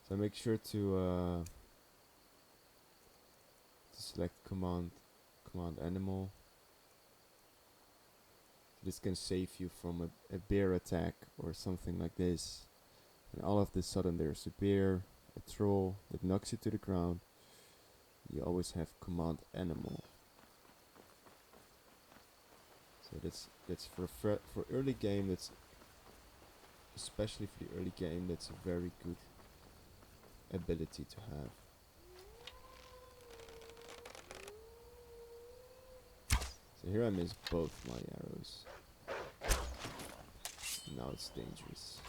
So make sure to select command animal. This can save you from a bear attack or something like this. And all of a sudden there's a bear, a troll that knocks you to the ground. You always have command animal. So that's for early game. That's especially for the early game. That's a very good ability to have. So here I miss both my arrows. Now it's dangerous.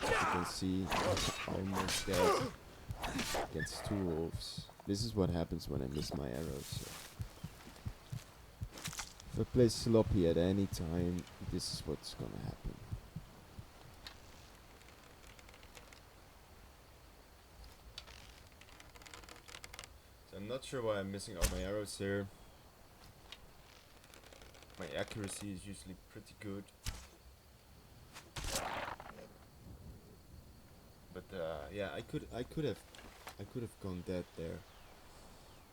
As you can see, I'm almost dead against 2 wolves. This is what happens when I miss my arrows. So if I play sloppy at any time, this is what's gonna happen. So I'm not sure why I'm missing all my arrows here. My accuracy is usually pretty good. But yeah, I could have gone dead there.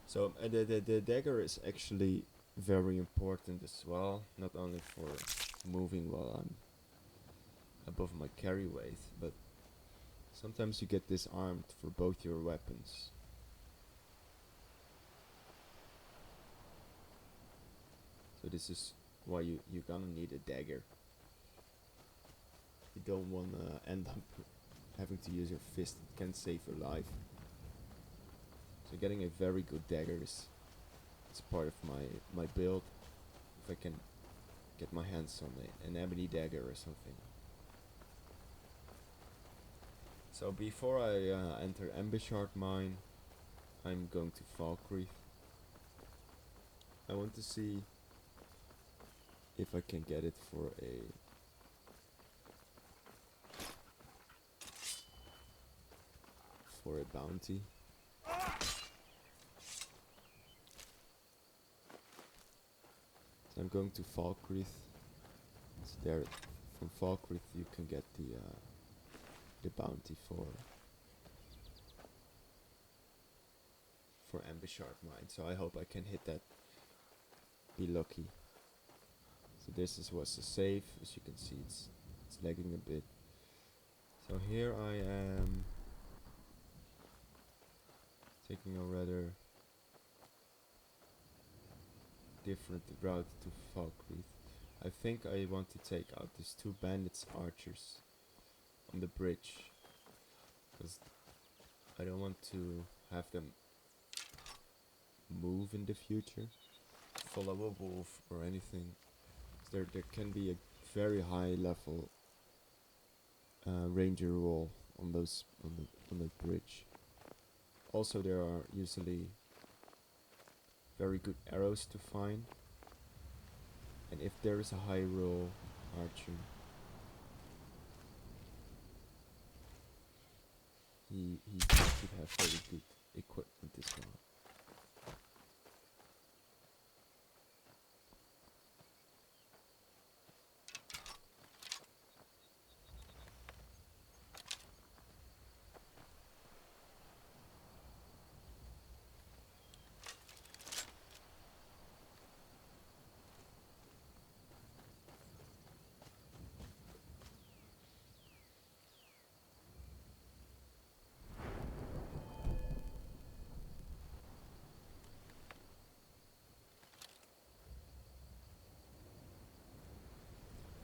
So the dagger is actually very important as well, not only for moving while I'm above my carry weight, but sometimes you get disarmed for both your weapons. So this is why you're gonna need a dagger. You don't wanna end up having to use your fist. It can save your life. So getting a very good dagger is part of my build. If I can get my hands on an ebony dagger or something. So before I enter Ambershard Mine, I'm going to Falkreath. I want to see if I can get it for a bounty. So I'm going to Falkreath. So there, from Falkreath you can get the bounty for Ambershard Mine. So I hope I can hit that. Be lucky. So this was a save. As you can see, it's lagging a bit. So here I am taking a rather different route to Falkreath. I think I want to take out these 2 bandits archers on the bridge, because I don't want to have them move in the future, follow a wolf or anything. There can be a very high level ranger roll on the bridge. Also, there are usually very good arrows to find, and if there is a high roll archer, he should have very good equipment as well.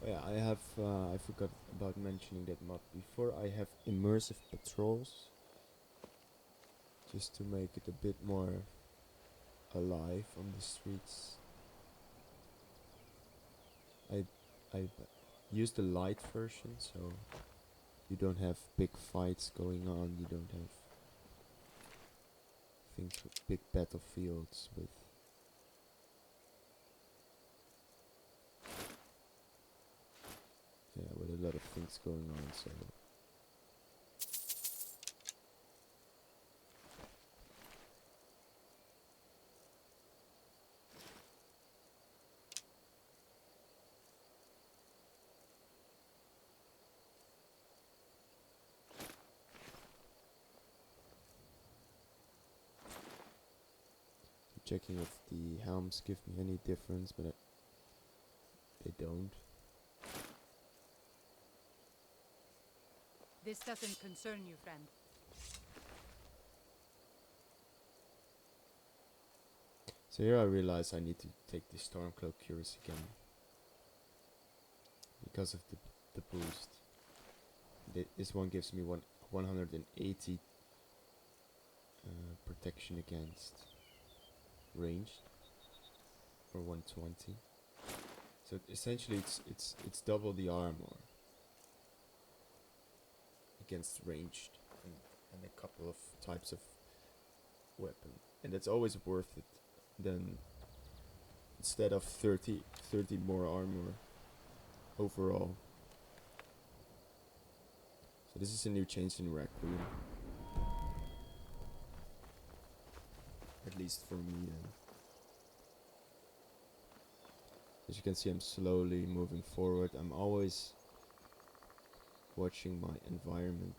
Oh yeah, I have, I forgot about mentioning that mod before. I have immersive patrols, just to make it a bit more alive on the streets. I use the Lite version, so you don't have big fights going on, you don't have things with big battlefields with a lot of things going on, so checking if the helms give me any difference, but they don't. This doesn't concern you, friend. So here I realize I need to take the Stormcloak Cures again. Because of the boost. This one gives me 180 protection against ranged, or 120. So essentially it's double the armor against ranged and a couple of types of weapon, and it's always worth it. Then instead of 30 more armor overall. So this is a new change in Requiem. At least for me then. As you can see, I'm slowly moving forward. I'm always watching my environment.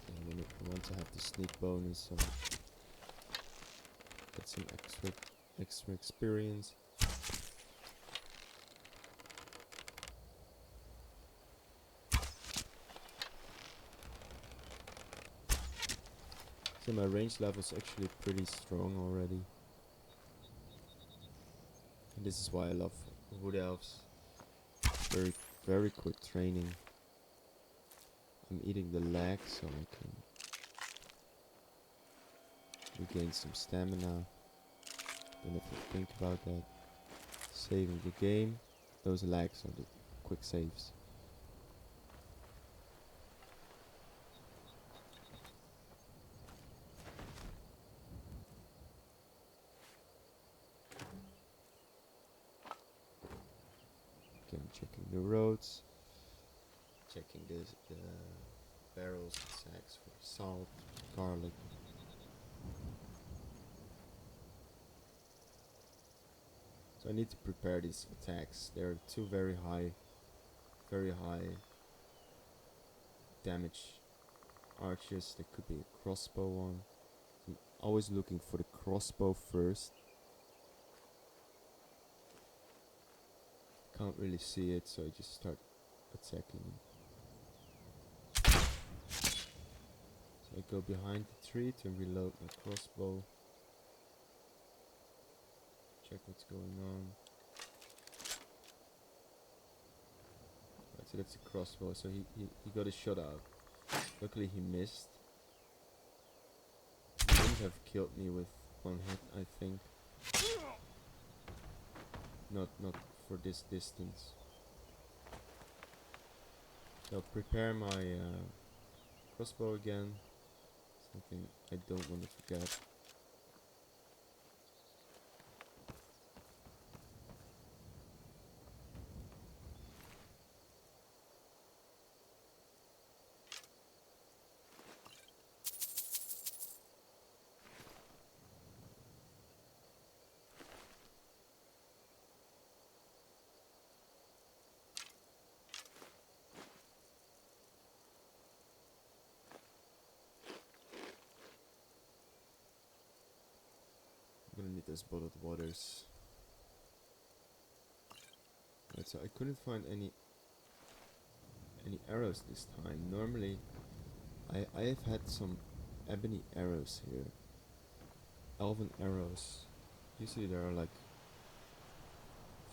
And then I want to have the sneak bonus, so get some extra experience. So my range level is actually pretty strong already. And this is why I love Wood Elves. Very quick training. I'm eating the lag so I can regain some stamina. Don't have to think about that. Saving the game. Those lags are the quick saves. Again, checking the roads. Checking the barrels and sacks for salt, garlic. So I need to prepare these attacks. There are two very high damage archers. There could be a crossbow one. So I'm always looking for the crossbow first. Can't really see it, so I just start attacking them. So I go behind the tree to reload my crossbow. Check what's going on. Right, so that's a crossbow, so he got a shot out. Luckily he missed. He wouldn't have killed me with one hit, I think. Not for this distance. So I'll prepare my crossbow again. Something I don't want to forget. I'm gonna need those bottled waters. Right, so I couldn't find any arrows this time. Normally I have had some ebony arrows here. Elven arrows. Usually there are like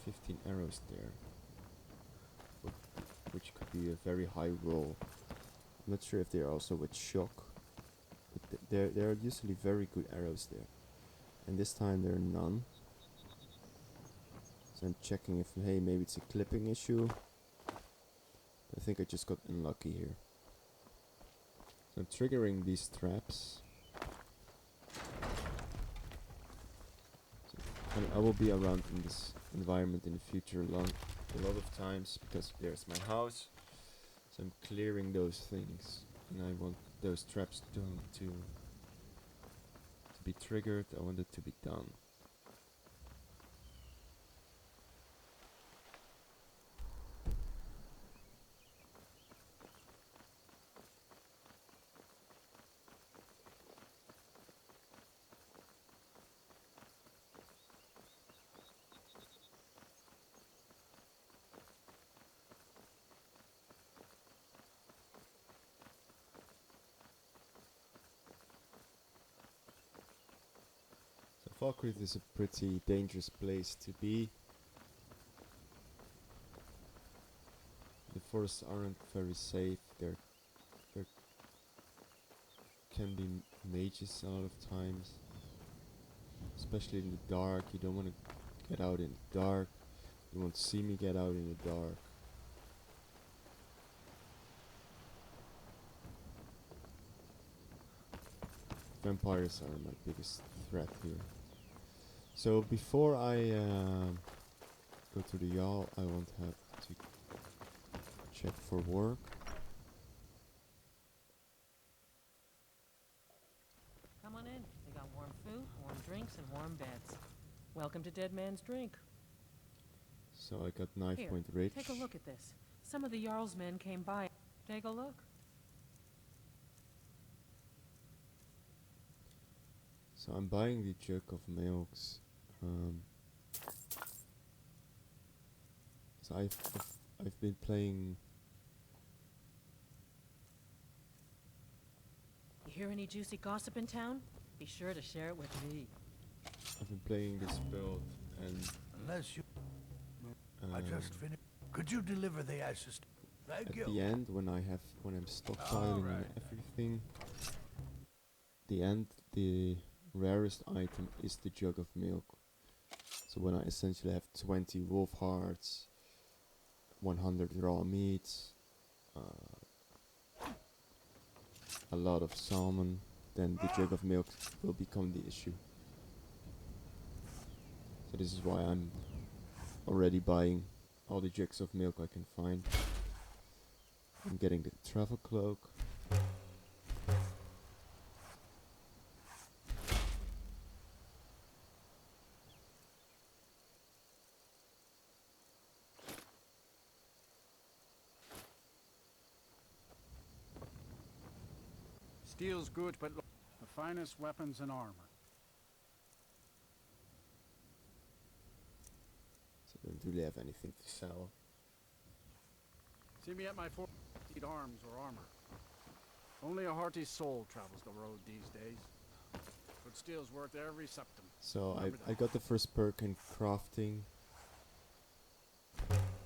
15 arrows there. Which could be a very high roll. I'm not sure if they are also with shock. But there are usually very good arrows there. And this time there are none. So I'm checking if, hey, maybe it's a clipping issue. I think I just got unlucky here. So I'm triggering these traps. So I will be around in this environment in the future a lot of times because there's my house. So I'm clearing those things. And I want those traps to be triggered. I want it to be done. Falkreath is a pretty dangerous place to be. The forests aren't very safe. There can be mages a lot of times, especially in the dark. You don't want to get out in the dark. You won't see me get out in the dark. Vampires are my biggest threat here. So before I go to the Jarl, I want to have to check for work. Come on in. They got warm food, warm drinks, and warm beds. Welcome to Dead Man's Drink. So I got Knife Here, Point Ridge. take a look at this. Some of the Jarl's men came by. Take a look. So I'm buying the jug of milks. So I've been playing. You hear any juicy gossip in town? Be sure to share it with me. I've been playing this build, and Unless you... I just finished. Could you deliver the ashes? Thank at you. the end, when I'm stockpiling Alright. everything, the rarest item is the jug of milk. So when I essentially have 20 wolf hearts, 100 raw meats, a lot of salmon, then the jug of milk will become the issue. So this is why I'm already buying all the jugs of milk I can find. I'm getting the travel cloak. Steel's good, but the finest weapons and armor. So I don't really have anything to sell. See me at my need arms or armor. Only a hearty soul travels the road these days. But steel's worth every septim. So Remember I that. got the first perk in crafting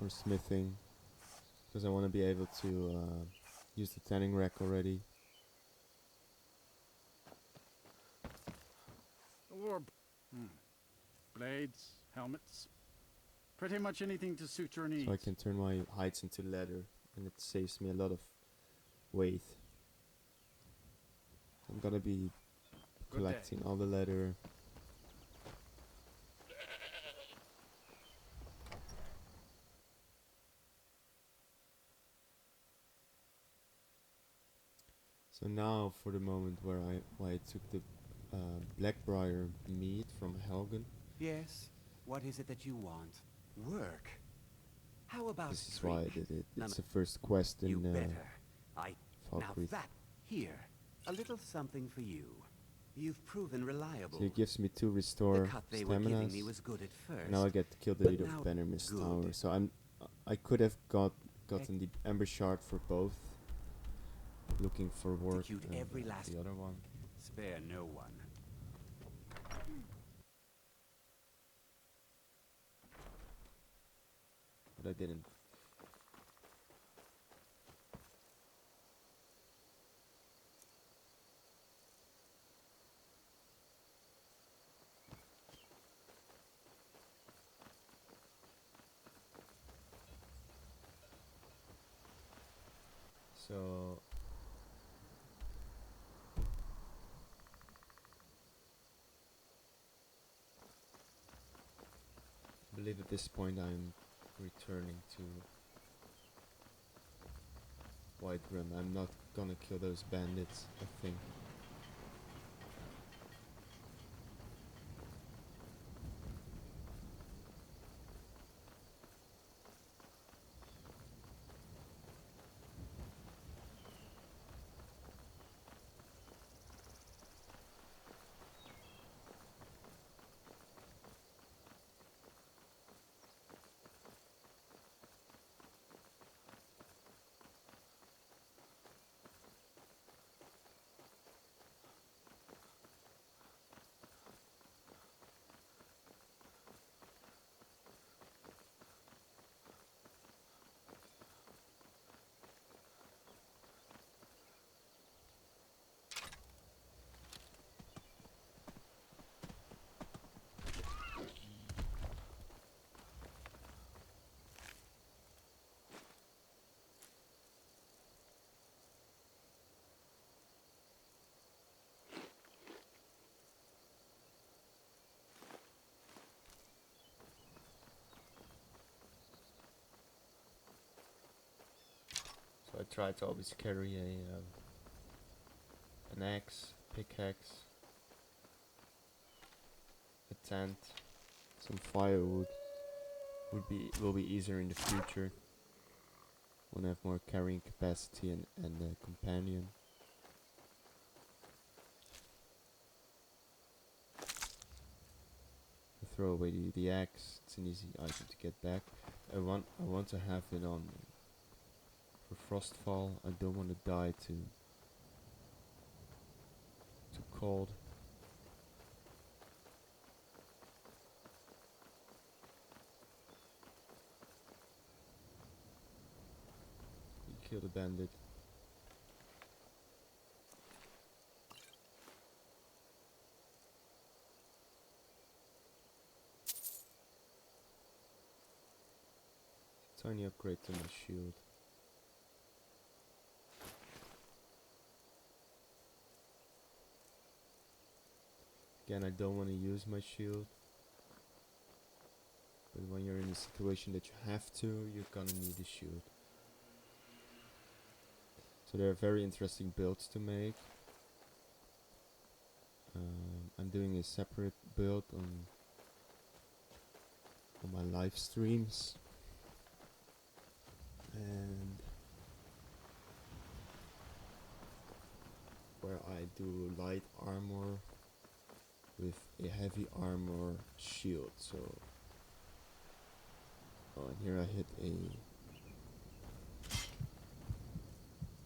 or smithing, because I want to be able to use the tanning rack already. Or blades, helmets. Pretty much anything to suit your needs. So I can turn my hides into leather, and it saves me a lot of weight. I'm gonna be Good collecting all the leather. So now for the moment where I took the Blackbriar meat from Helgen. Yes. What is it that you want? Work. How about This is why I drink? did it. No, It's no. the first quest You in better. Now Falkreath. that here, a little something for you. You've proven reliable. So it gives me 2 the restore cut they were giving staminas. me was good at first. Now I get to kill the but leader now of Bannermist good. Tower. So I could have gotten the Ember Shard for both. Looking for work Execute and every last- the other one. Spare no one. But I didn't. So I believe at this point I'm returning to Whitegrim. I'm not gonna kill those bandits, I think. So I try to always carry an axe, pickaxe, a tent, some firewood. Will be easier in the future when I have more carrying capacity and a companion. I throw away the axe. It's an easy item to get back. I want to have it on for Frostfall. I don't want to die too cold. Kill the bandit. Tiny upgrade to my shield. Again, I don't want to use my shield. But when you're in a situation that you have to, you're gonna need a shield. So there are very interesting builds to make. I'm doing a separate build on my live streams. And where I do light armor with a heavy armor shield. So, and here I hit a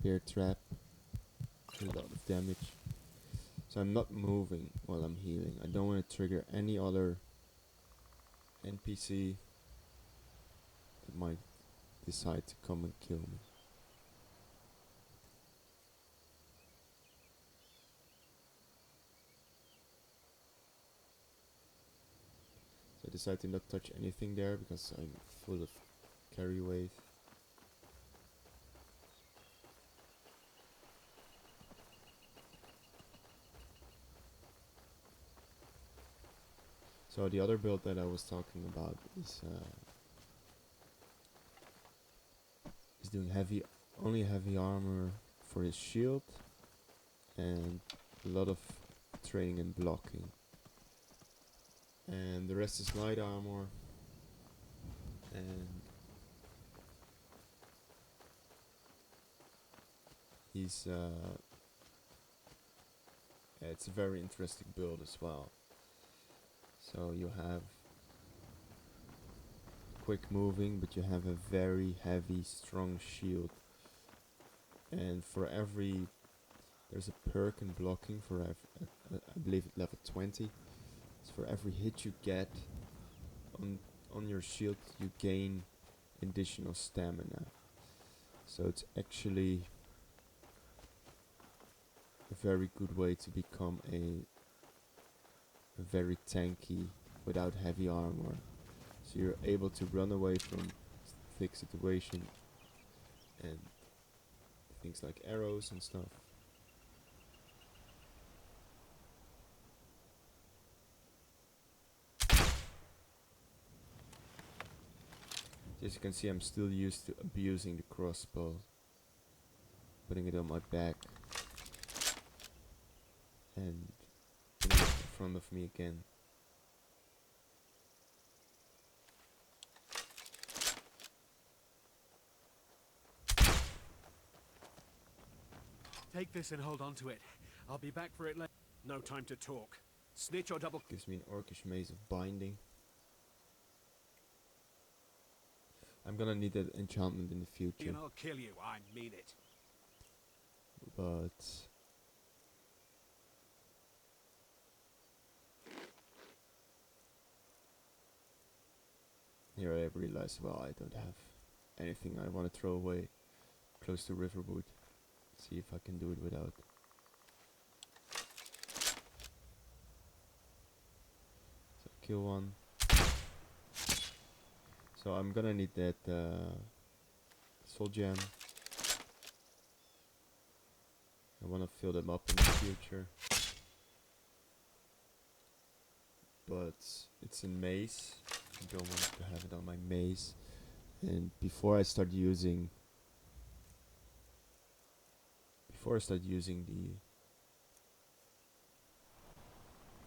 bear trap, a lot of damage. So I'm not moving while I'm healing. I don't want to trigger any other NPC that might decide to come and kill me. So I decide to not touch anything there because I'm full of carry weight. So the other build that I was talking about is doing only heavy armor for his shield and a lot of training and blocking. And the rest is light armor, and he's it's a very interesting build as well. So you have quick moving, but you have a very heavy, strong shield. And for every, there's a perk in blocking for I believe at level 20. So for every hit you get on your shield, you gain additional stamina. So it's actually a very good way to become a very tanky without heavy armor. So you're able to run away from thick situation and things like arrows and stuff. As you can see, I'm still used to abusing the crossbow, putting it on my back and putting it in front of me again. Take this and hold on to it. I'll be back for it later. No time to talk. Snitch or double. Gives me an orcish maze of binding. I'm gonna need that enchantment in the future. And I'll kill you. I mean it. But here I realize, well, I don't have anything I want to throw away close to Riverwood. See if I can do it without. So kill one. So I'm gonna need that soul gem. I wanna fill them up in the future. But it's in maze. I don't want to have it on my maze. And before I start using before I start using the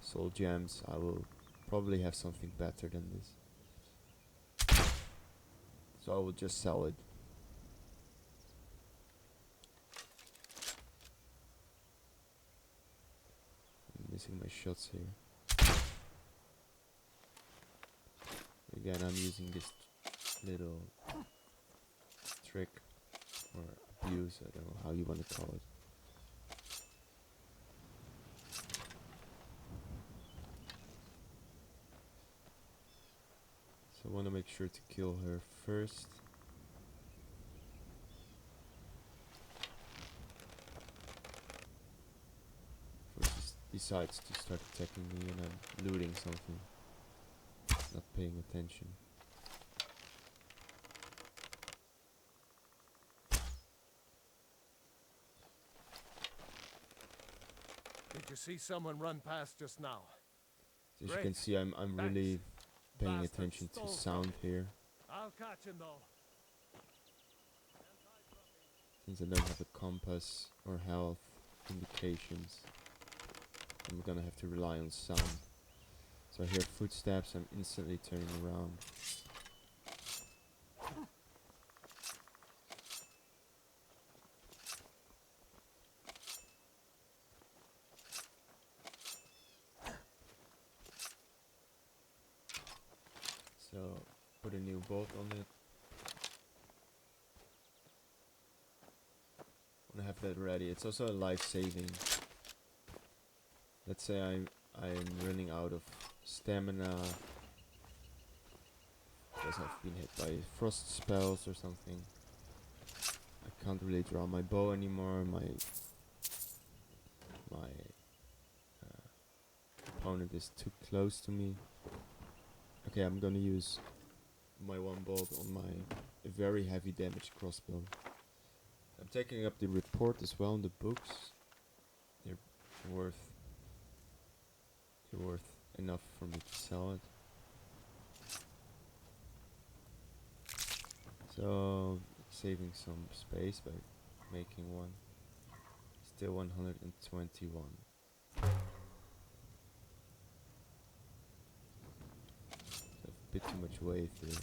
soul gems, I will probably have something better than this. So I will just sell it. I'm missing my shots here. Again, I'm using this little trick or abuse, I don't know how you want to call it. So I want to make sure to kill her first. Before she decides to start attacking me and I'm looting something. Not paying attention. Did you see someone run past just now? As you can see, I'm really paying attention to sound here. I'll catch him though. Since I don't have a compass or health indications, I'm gonna have to rely on sound. So I hear footsteps, I'm instantly turning around. So, put a new bolt on it. I have that ready. It's also a life saving. Let's say I'm running out of stamina because I've been hit by frost spells or something. I can't really draw my bow anymore. My opponent is too close to me. Okay, I'm gonna use my one bolt on my very heavy damage crossbow. I'm taking up the report as well in the books. They're worth enough for me to sell it. So saving some space by making one. Still 121. A bit too much weight here.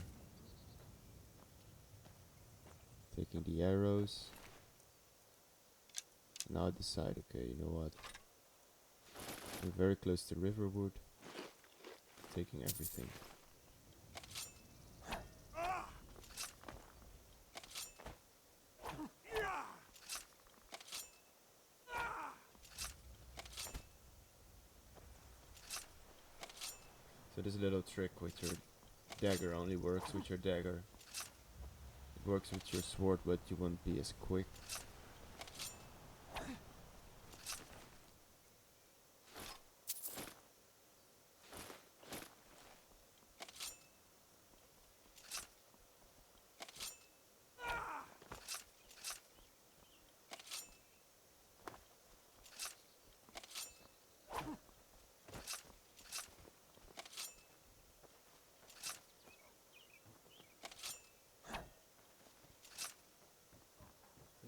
Taking the arrows. Now I decide, okay, you know what? We're very close to Riverwood. Taking everything. So this little trick with your dagger only works with your dagger. It works with your sword, but you won't be as quick.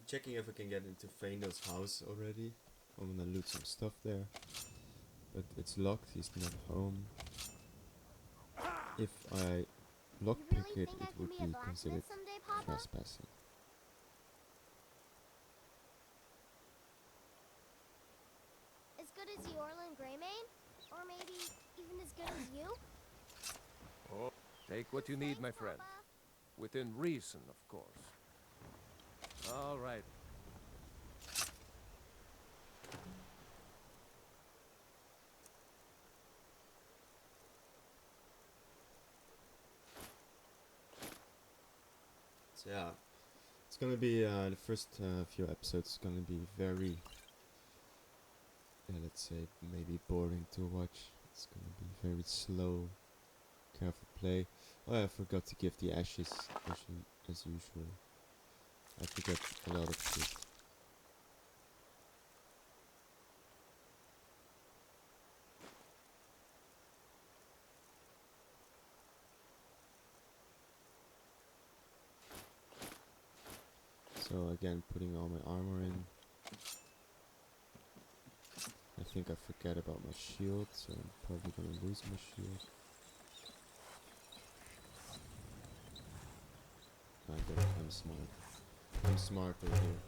Checking if I can get into Faendal's house already. I'm gonna loot some stuff there. But it's locked, he's not home. If I lockpick it, it would be considered trespassing. As good as Yorlin Greymane? Or maybe even as good as you? Oh, take what you need, my friend. Within reason, of course. All right. So yeah, it's gonna be the first few episodes is gonna be very, let's say maybe boring to watch. It's gonna be very slow, careful play. Oh, I forgot to give the ashes as usual. I forget a lot of shit. So again, putting all my armor in. think I forget about my shield, so I'm probably gonna lose my shield. I'm smart. I'm smarter here.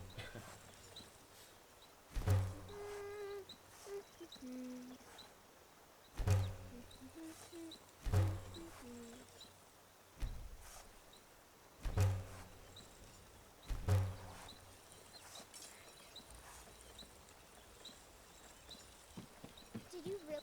Did you really?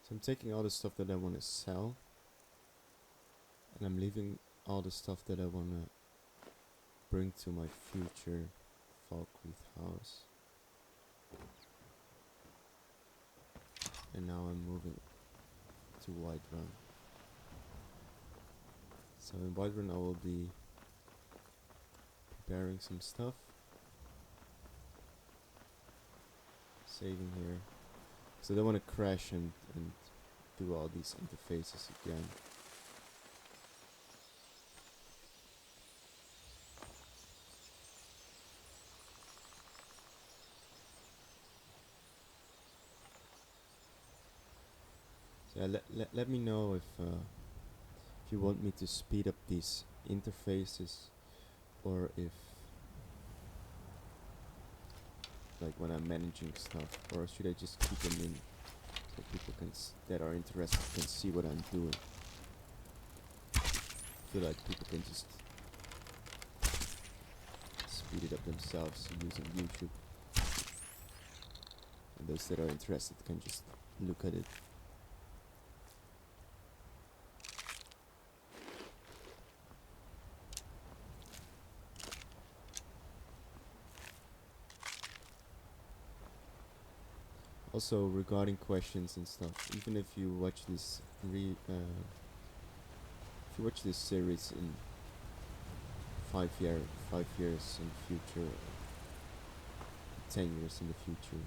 So I'm taking all the stuff that I want to sell, and I'm leaving all the stuff that I want to bring to my future Falkreath house. And now I'm moving to Whiterun. So in Whiterun I will be preparing some stuff, saving here, because I don't want to crash and do all these interfaces again. So let me know if you want me to speed up these interfaces, or if, like, when I'm managing stuff, or should I just keep them in so people that are interested can see what I'm doing. I feel like people can just speed it up themselves using YouTube, and those that are interested can just look at it. Also, regarding questions and stuff, even if you watch this if you watch this series in 5 years in the future, 10 years in the future,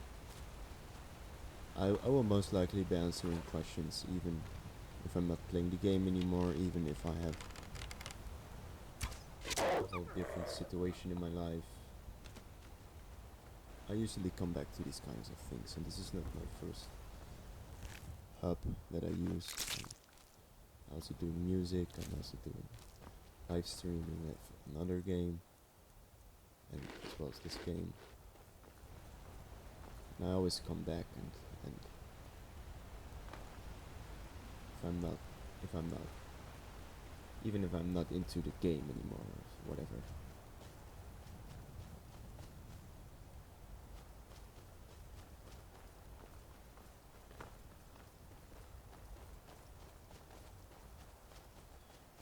I will most likely be answering questions, even if I'm not playing the game anymore, even if I have a whole different situation in my life. I usually come back to these kinds of things, and this is not my first hub that I use. I'm also doing music, I'm also doing live streaming of another game, and as well as this game. And I always come back, and even if I'm not into the game anymore, or whatever.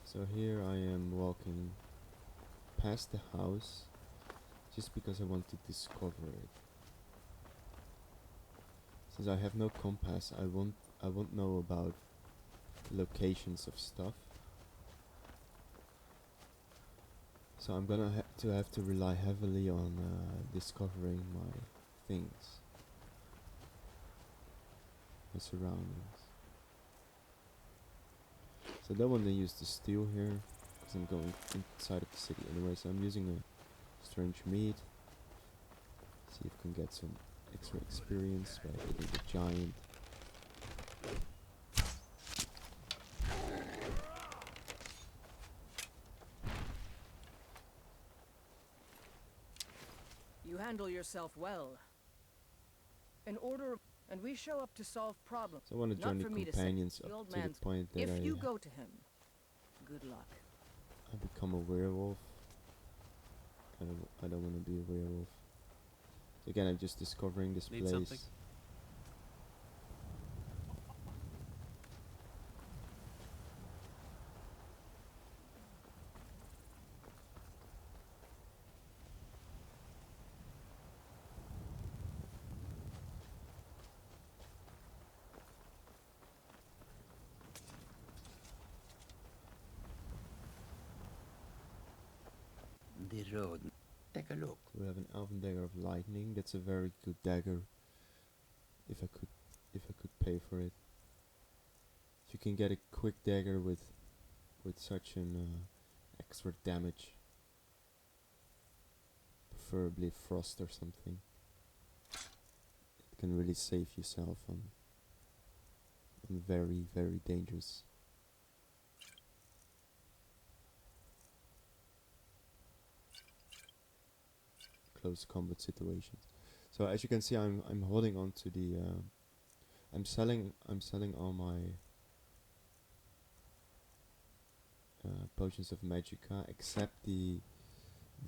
So here I am walking past the house just because I want to discover it. Since I have no compass, I won't know about locations of stuff. So I'm gonna have to rely heavily on discovering my things, my surroundings. So I don't want to use the steel here, because I'm going inside of the city anyway, so I'm using a strange meat. See if I can get some extra experience by hitting the giant. You handle yourself well. In order, and we show up to solve problems. So I want to join the companions the up old to the man's point that if you go to him, good luck. I become a werewolf. I don't want to be a werewolf. So again, I'm just discovering this place. Sure. Take a look. We have an elven dagger of lightning. That's a very good dagger. If I could pay for it. If you can get a quick dagger with such an extra damage, preferably frost or something, it can really save yourself on very, very dangerous close combat situations. So as you can see, I'm holding on to the I'm selling all my potions of magicka except the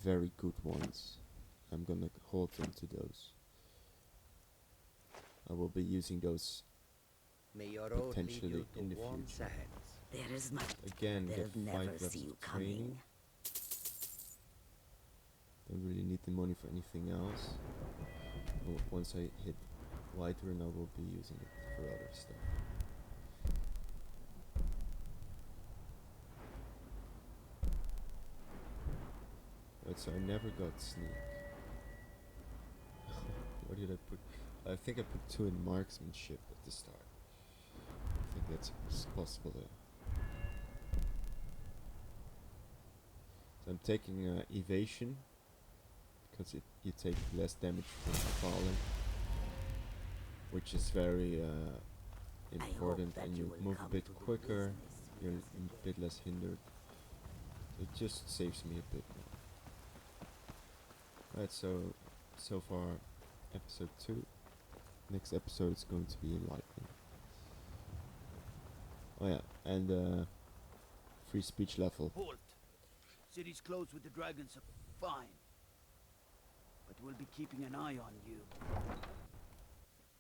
very good ones. I'm gonna hold on to those. I will be using those May your road lead potentially you in to the warm future. sands. There is much Again, they'll get 5 never levels see you of training. coming. Don't really need the money for anything else. Once I hit Whiterun, I will be using it for other stuff. Right, so I never got sneak. Where did I put? I think I put 2 in marksmanship at the start. I think that's possible there. So I'm taking evasion because you take less damage from falling, which is very important, and you move a bit quicker. You're a bit less hindered. It just saves me a bit more. Right, so far, episode 2. Next episode is going to be lightning. Oh yeah, and free speech level. Halt! City's closed with the dragons. Fine. But we'll be keeping an eye on you.